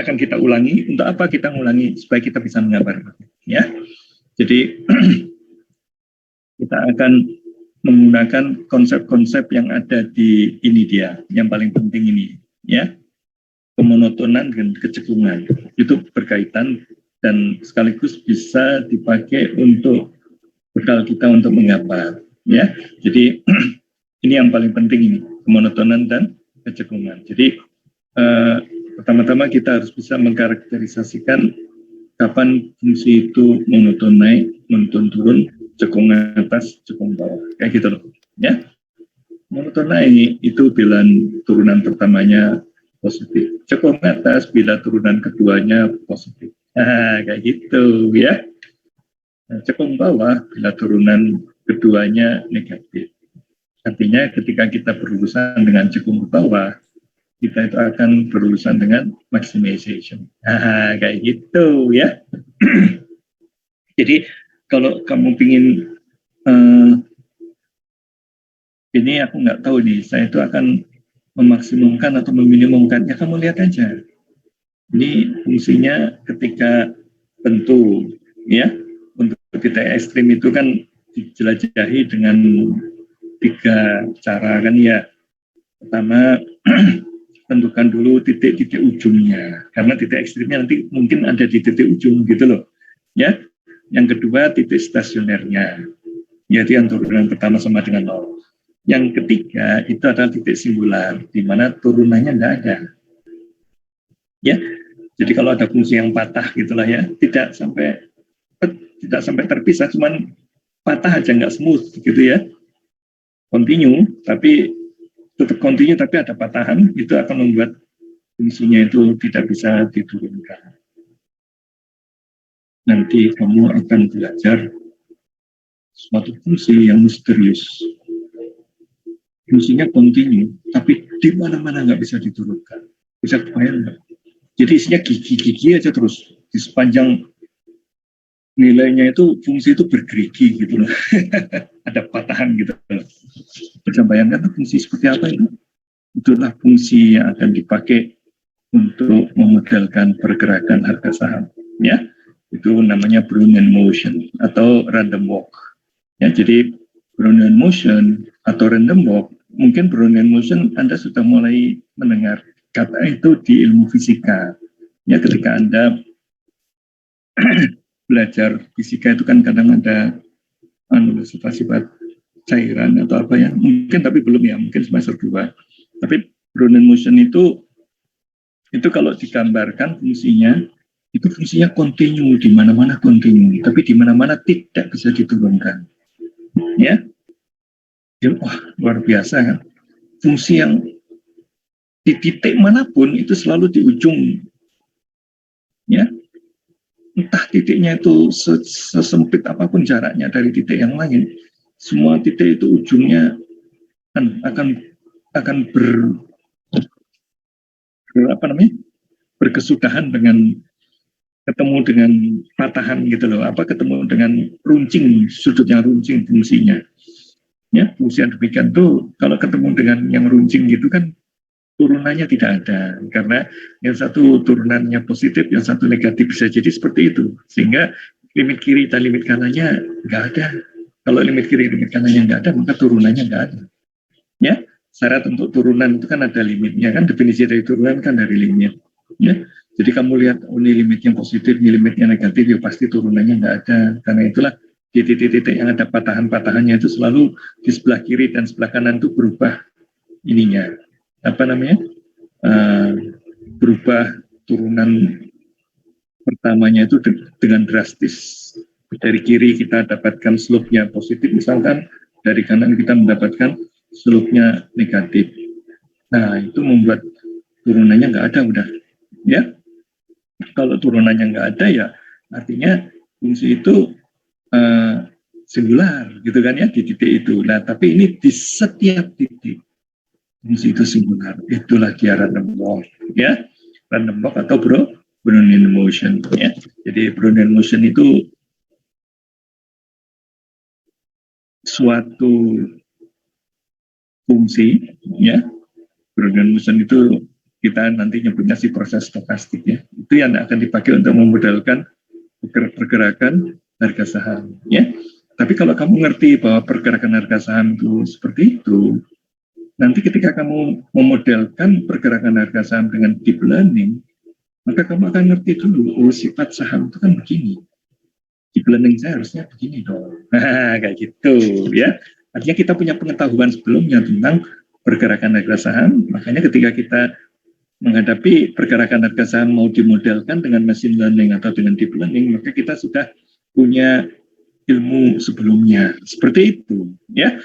akan kita ulangi. Untuk apa kita ulangi? Supaya kita bisa menggambar. Ya, jadi kita akan menggunakan konsep-konsep yang ada di ini dia, yang paling penting ini, ya, kemonotonan dan kecekungan itu berkaitan dan sekaligus bisa dipakai untuk bekal kita untuk menggambar, ya. Jadi ini yang paling penting ini, kemonotonan dan kecekungan. Jadi pertama-tama kita harus bisa mengkarakterisasikan kapan fungsi itu monoton naik, monoton turun, cekung atas, cekung bawah, kayak gitu loh, ya. Monoton naik itu bila turunan pertamanya positif, cekung atas bila turunan keduanya positif, kayak gitu, ya. Nah, cekung bawah bila turunan keduanya negatif. Artinya ketika kita berurusan dengan cekung bawah, kita itu akan berurusan dengan maximization. Kayak gitu, ya. Jadi kalau kamu ingin ini aku nggak tahu nih, saya itu akan memaksimumkan atau meminimumkan, ya kamu lihat aja. Ini fungsinya ketika tentu, ya, untuk titik ekstrim itu kan dijelajahi dengan 3 cara kan ya. Pertama, tentukan dulu titik-titik ujungnya, karena titik ekstrimnya nanti mungkin ada di titik ujung gitu loh, ya. Yang kedua, titik stasionernya, yaitu yang turunan pertama sama dengan 0. Yang ketiga itu adalah titik singular, di mana turunannya nggak ada, ya. Jadi kalau ada fungsi yang patah gitulah ya, tidak sampai terpisah, cuman patah aja nggak smooth gitu ya, continue tapi tetap continue tapi ada patahan, itu akan membuat fungsinya itu tidak bisa diturunkan. Nanti kamu akan belajar suatu fungsi yang misterius. Fungsinya continue, tapi di mana-mana nggak bisa diturunkan. Bisa kebayang nggak? Jadi isinya gigi-gigi aja terus. Di sepanjang nilainya itu, fungsi itu bergerigi gitu loh. Ada patahan gitu loh. Bisa bayangkan fungsi seperti apa itu? Itulah fungsi yang akan dipakai untuk memodelkan pergerakan harga saham, ya. Itu namanya Brownian motion atau random walk, ya. Jadi Brownian motion atau random walk, mungkin Brownian motion Anda sudah mulai mendengar kata itu di ilmu fisika, ya. Ketika Anda belajar fisika itu kan kadang ada sifat-sifat cairan atau apa ya, mungkin, tapi belum ya, mungkin semester 2. Tapi Brownian motion itu kalau digambarkan fungsinya, itu fungsinya kontinu, di mana-mana kontinu, tapi di mana-mana tidak bisa diturunkan, ya. Jadi, wah, luar biasa kan, fungsi yang di titik manapun itu selalu di ujung, ya. Entah titiknya itu sesempit apapun jaraknya dari titik yang lain, semua titik itu ujungnya akan berkesudahan dengan ketemu dengan patahan gitu loh, ketemu dengan runcing, sudut yang runcing fungsinya, ya. Fungsi yang demikian tuh kalau ketemu dengan yang runcing gitu kan turunannya tidak ada, karena yang satu turunannya positif, yang satu negatif, bisa jadi seperti itu, sehingga limit kiri dan limit kanannya nggak ada. Kalau limit kiri limit kanannya nggak ada, maka turunannya nggak ada, ya. Syarat untuk turunan itu kan ada limitnya kan, definisi dari turunan kan dari limit, ya. Jadi kamu lihat, ini limitnya positif, ini limitnya negatif, ya pasti turunannya nggak ada. Karena itulah di titik-titik yang ada patahan-patahannya itu selalu di sebelah kiri dan sebelah kanan itu berubah ininya, berubah turunan pertamanya itu dengan drastis. Dari kiri kita dapatkan slope-nya positif misalkan, dari kanan kita mendapatkan slope-nya negatif. Nah, itu membuat turunannya nggak ada udah, ya. Kalau turunannya nggak ada, ya artinya fungsi itu singular gitu kan ya, di titik itu. Nah, tapi ini di setiap titik fungsi itu singular. Itulah dia random walk, ya. Random walk atau Brownian motion, ya. Jadi Brownian motion itu suatu fungsi, ya. Brownian motion itu kita nanti nyebutnya si proses stokastik ya. Itu yang akan dipakai untuk memodelkan pergerakan harga saham ya. Tapi kalau kamu ngerti bahwa pergerakan harga saham itu seperti itu, nanti ketika kamu memodelkan pergerakan harga saham dengan deep learning, maka kamu akan ngerti dulu, oh sifat saham itu kan begini. Deep learning saya harusnya begini dong. Nah, kayak gitu ya. Artinya kita punya pengetahuan sebelumnya tentang pergerakan harga saham, makanya ketika kita menghadapi pergerakan harga saham mau dimodelkan dengan machine learning atau dengan deep learning, maka kita sudah punya ilmu sebelumnya. Seperti itu ya.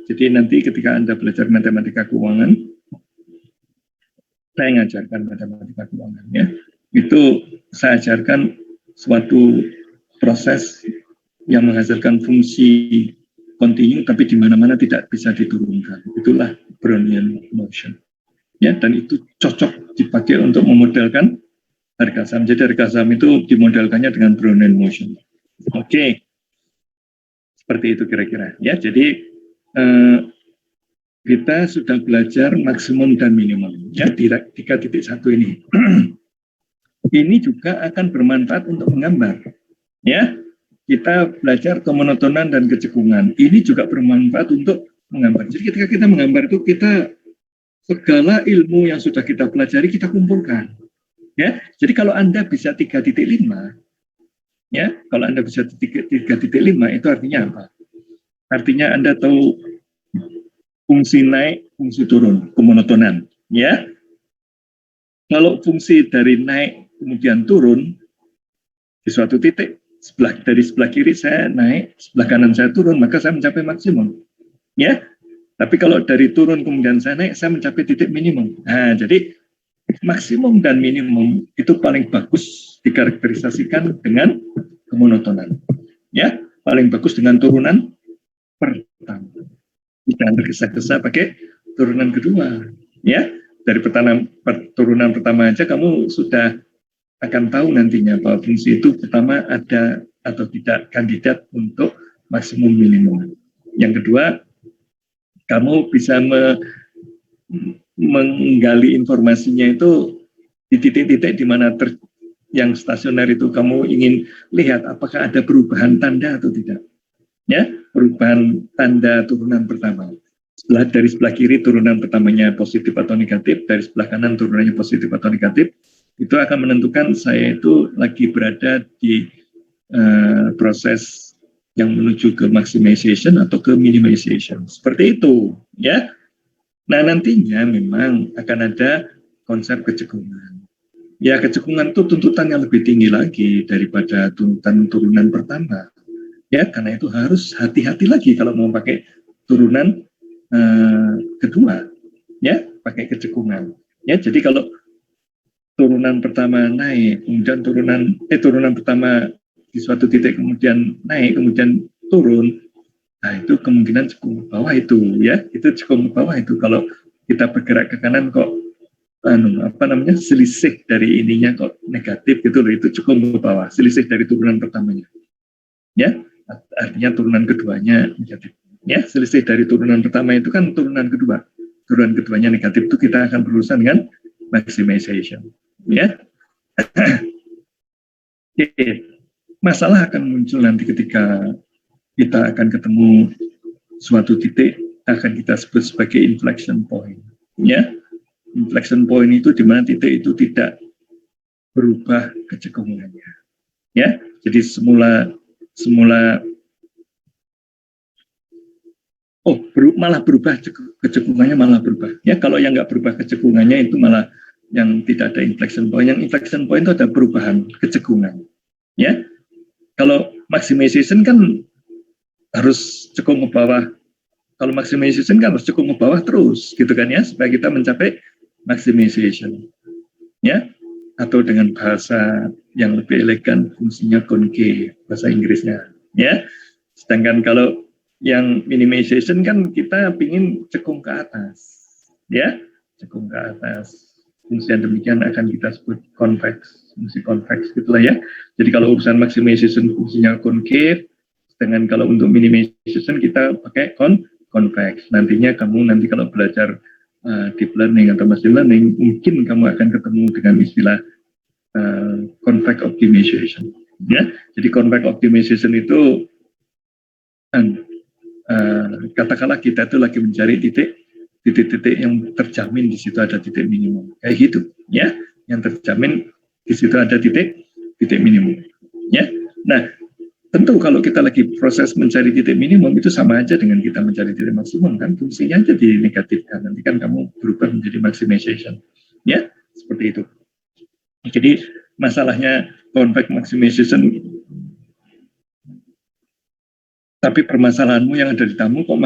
Jadi nanti ketika Anda belajar matematika keuangan, saya mengajarkan matematika keuangan ya. Itu saya ajarkan suatu proses yang menghasilkan fungsi kontinu tapi di mana-mana tidak bisa diturunkan. Itulah Brownian motion. Ya, dan itu cocok dipakai untuk memodelkan harga saham. Jadi harga saham itu dimodelkannya dengan Brownian motion. Oke. Seperti itu kira-kira ya. Jadi kita sudah belajar maksimum dan minimum ya di 3.1 ini. Ini juga akan bermanfaat untuk menggambar ya. Kita belajar kemonotonan dan kecekungan. Ini juga bermanfaat untuk menggambar. Jadi ketika kita menggambar itu kita segala ilmu yang sudah kita pelajari kita kumpulkan ya. Jadi kalau Anda bisa 3.5 ya, kalau Anda bisa 3.5 itu artinya apa? Artinya Anda tahu fungsi naik, fungsi turun, kemonotonan, ya. Kalau fungsi dari naik kemudian turun di suatu titik, dari sebelah kiri saya naik, sebelah kanan saya turun, maka saya mencapai maksimum, ya. Tapi kalau dari turun kemudian saya naik, saya mencapai titik minimum. Nah, jadi maksimum dan minimum itu paling bagus dikarakterisasikan dengan kemonotonan, ya. Paling bagus dengan turunan pertama. Jangan tergesa-gesa pakai turunan kedua, ya. Dari turunan pertama aja kamu sudah akan tahu nantinya bahwa fungsi itu pertama ada atau tidak kandidat untuk maksimum minimum. Yang kedua, kamu bisa menggali informasinya itu di titik-titik di mana yang stasioner itu kamu ingin lihat apakah ada perubahan tanda atau tidak. Ya, perubahan tanda turunan pertama. Dari sebelah kiri turunan pertamanya positif atau negatif, dari sebelah kanan turunannya positif atau negatif, itu akan menentukan saya itu lagi berada di proses yang menuju ke maximization atau ke minimization. Seperti itu, ya. Nah, nantinya memang akan ada konsep kecekungan. Ya, kecekungan itu tuntutan yang lebih tinggi lagi daripada tuntutan turunan pertama. Ya, karena itu harus hati-hati lagi kalau mau pakai turunan kedua, ya, pakai kecekungan. Ya, jadi kalau turunan pertama naik, kemudian turunan pertama di suatu titik kemudian naik, kemudian turun, nah itu kemungkinan cekung ke bawah itu, ya, itu cekung ke bawah itu. Kalau kita bergerak ke kanan kok selisih dari ininya kok negatif gitu loh, itu cekung ke bawah, selisih dari turunan pertamanya, ya. Artinya turunan keduanya negatif. Ya, selisih dari turunan pertama itu kan turunan kedua. Turunan keduanya negatif itu kita akan berurusan dengan maximization. Ya. Masalah akan muncul nanti ketika kita akan ketemu suatu titik akan kita sebut sebagai inflection point. Ya. Inflection point itu di mana titik itu tidak berubah kecekungannya. Ya. Jadi semula malah berubah kecekungannya, malah berubah. Ya, kalau yang nggak berubah kecekungannya itu malah yang tidak ada inflection point. Yang inflection point itu ada perubahan kecekungan. Ya, kalau maximization kan harus cekung ke bawah. Kalau maximization kan harus cekung ke bawah terus, gitu kan ya, supaya kita mencapai maximization. Ya, atau dengan bahasa yang lebih elegan fungsinya concave, bahasa Inggrisnya. Ya, sedangkan kalau yang minimization kan kita ingin cekung ke atas, ya, cekung ke atas. Fungsi yang demikian akan kita sebut convex, fungsi convex gitulah ya. Jadi kalau urusan maximization fungsinya concave, sedangkan kalau untuk minimization kita pakai convex. Nanti kalau belajar deep learning atau machine learning, mungkin kamu akan ketemu dengan istilah convex optimization. Ya, jadi convex optimization itu katakanlah kita itu lagi mencari titik-titik yang terjamin di situ ada titik minimum, kayak gitu, ya, yang terjamin di situ ada titik minimum, ya. Nah, tentu kalau kita lagi proses mencari titik minimum itu sama aja dengan kita mencari titik maksimum, kan fungsinya aja dinegatifkan, nanti kan kamu berubah menjadi maximization, ya, seperti itu. Jadi masalahnya convex maximization, tapi permasalahanmu yang ada di tamu kok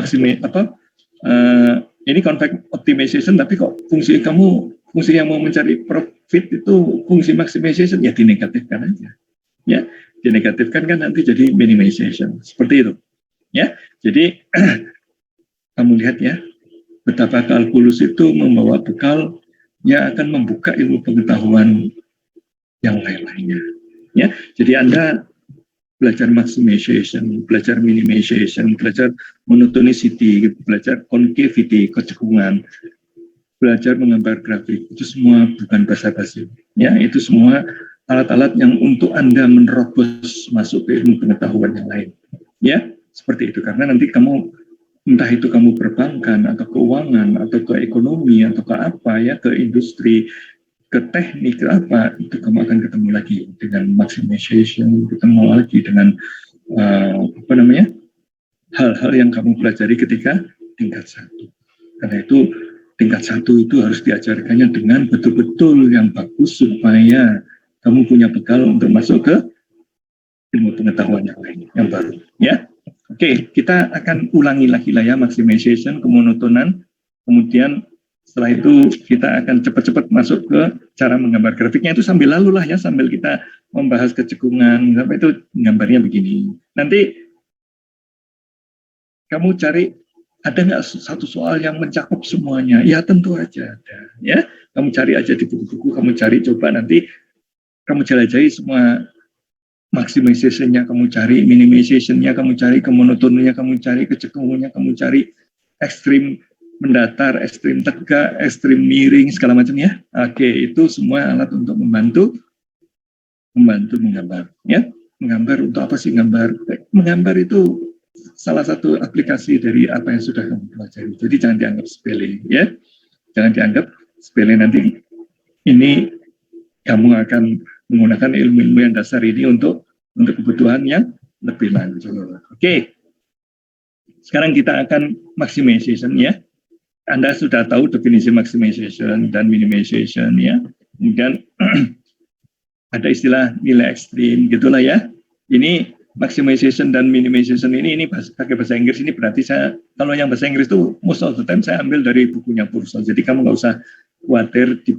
ini convex optimization, tapi kok fungsi yang mau mencari profit itu fungsi maximization, ya dinegatifkan aja, ya, dinegatifkan kan nanti jadi minimization, seperti itu, ya. Jadi kamu lihat ya, betapa kalkulus itu membawa bekal yang akan membuka ilmu pengetahuan yang lain-lainnya, ya. Jadi Anda belajar maximization, belajar minimization, belajar monotonicity, belajar concavity, kecekungan, belajar menggambar grafik, itu semua bukan basa-basi, ya. Itu semua alat-alat yang untuk Anda menerobos masuk ke ilmu pengetahuan yang lain, ya, seperti itu. Karena nanti kamu, entah itu kamu perbankan atau keuangan atau ke ekonomi atau ke apa, ya, ke industri, ke teknik, ke apa, itu kamu akan ketemu lagi dengan maximization, ketemu lagi dengan hal-hal yang kamu pelajari ketika tingkat 1. Karena itu tingkat 1 itu harus diajarkannya dengan betul-betul yang bagus supaya kamu punya bekal untuk masuk ke ilmu pengetahuan yang lain, yang baru, ya. Oke, kita akan ulangi lagi lah ya, maximization, kemonotonan, kemudian setelah itu kita akan cepat-cepat masuk ke cara menggambar grafiknya, itu sambil lalu lah ya, sambil kita membahas kecekungan, sampai itu gambarnya begini. Nanti kamu cari, ada nggak satu soal yang mencakup semuanya? Ya tentu aja ada, ya. Kamu cari aja di buku-buku, kamu cari, coba nanti kamu jelajahi semua maximization-nya, kamu cari minimization-nya, kamu cari kemonotonnya, kamu cari kecekungannya, kamu cari ekstrim mendatar, ekstrim tegak, ekstrim miring, segala macam, ya. Oke, itu semua alat untuk membantu menggambar, ya. Menggambar untuk apa sih menggambar itu salah satu aplikasi dari apa yang sudah kamu pelajari. Jadi jangan dianggap sepele, ya. Jangan dianggap sepele, nanti ini kamu akan menggunakan ilmu-ilmu yang dasar ini untuk kebutuhan yang lebih lanjut. Oke. Sekarang kita akan maximization, ya. Anda sudah tahu definisi maximization dan minimization, ya. Kemudian ada istilah nilai ekstrim, gitulah ya. Ini maximization dan minimization ini pakai bahasa Inggris, ini berarti kalau yang bahasa Inggris itu most of the time saya ambil dari bukunya Purcell. Jadi kamu nggak usah khawatir di